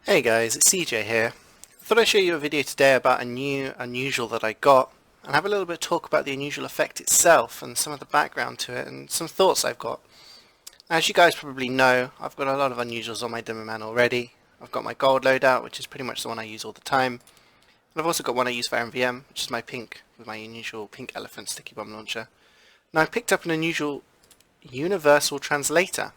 Hey guys, it's CJ here. I thought I'd show you a video today about a new unusual that I got and have a little bit of talk about the unusual effect itself and some of the background to it and some thoughts I've got. As you guys probably know, I've got a lot of unusuals on my demo man already. I've got my gold loadout, which is pretty much the one I use all the time. And I've also got one I use for MVM, which is my pink, with my unusual pink elephant sticky bomb launcher. Now I picked up an unusual universal translator.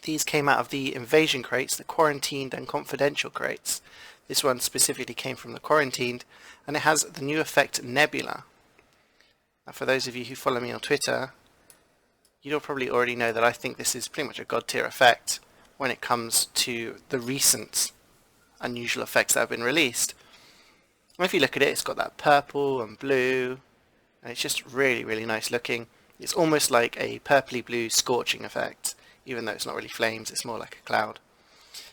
These came out of the invasion crates, the quarantined and confidential crates. This one specifically came from the quarantined, and it has the new effect Nebula. Now for those of you who follow me on Twitter, you'll probably already know that I think this is pretty much a god tier effect when it comes to the recent unusual effects that have been released. And if you look at it, it's got that purple and blue, and it's just really nice looking. It's almost like a purpley blue scorching effect. Even though it's not really flames, it's more like a cloud.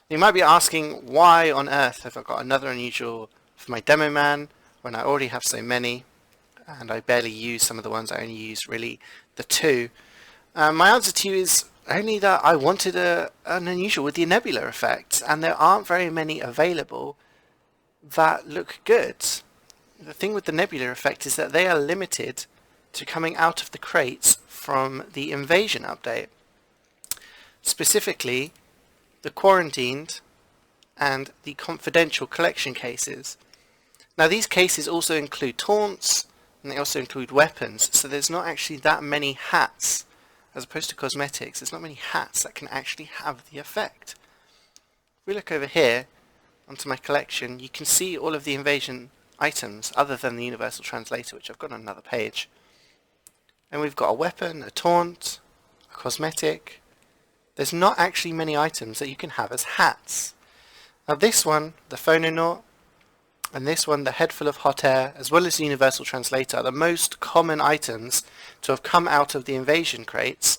You might be asking, why on earth have I got another unusual for my demo man when I already have so many and I barely use some of the ones. I only use really the two. My answer to you is only that I wanted an unusual with the Nebula effect, and there aren't very many available that look good. The thing with the Nebula effect is that they are limited to coming out of the crates from the invasion update. Specifically, the quarantined and the confidential collection cases. Now these cases also include taunts, and they also include weapons, so there's not actually that many hats, as opposed to cosmetics, there's not many hats that can actually have the effect. If we look over here onto my collection, you can see all of the invasion items other than the universal translator, which I've got on another page. And we've got a weapon, a taunt, a cosmetic. There's not actually many items that you can have as hats. Now this one, the Phononaut, and this one, the Head Full of Hot Air, as well as the Universal Translator, are the most common items to have come out of the invasion crates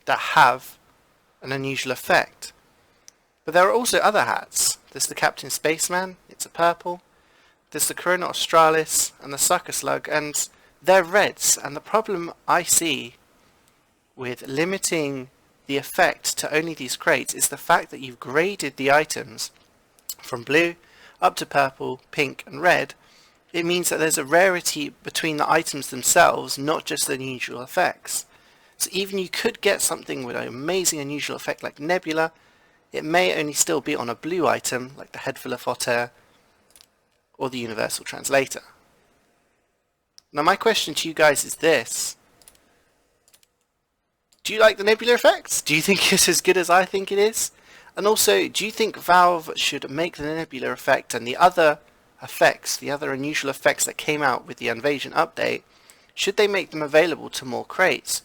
that have an unusual effect. But there are also other hats. There's the Captain Spaceman, it's a purple. There's the Corona Australis and the Sucker Slug, and they're reds. And the problem I see with limiting the effect to only these crates is the fact that you've graded the items from blue up to purple, pink and red. It means that there's a rarity between the items themselves, not just the unusual effects. So even you could get something with an amazing unusual effect like Nebula, it may only still be on a blue item like the Head Full of Hot Air or the Universal Translator. Now my question to you guys is this: do you like the Nebula effects? Do you think it's as good as I think it is? And also, do you think Valve should make the Nebula effect and the other effects, the other unusual effects that came out with the Invasion update, should they make them available to more crates?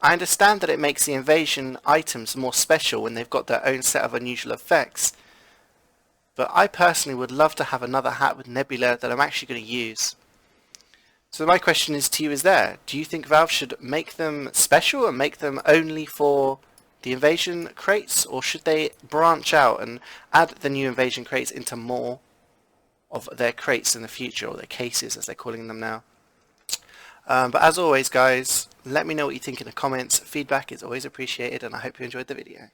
I understand that it makes the Invasion items more special when they've got their own set of unusual effects, but I personally would love to have another hat with Nebula that I'm actually going to use. So my question is to you is there, do you think Valve should make them special and make them only for the invasion crates, or should they branch out and add the new invasion crates into more of their crates in the future, or their cases as they're calling them now? But as always guys, let me know what you think in the comments. Feedback is always appreciated, and I hope you enjoyed the video.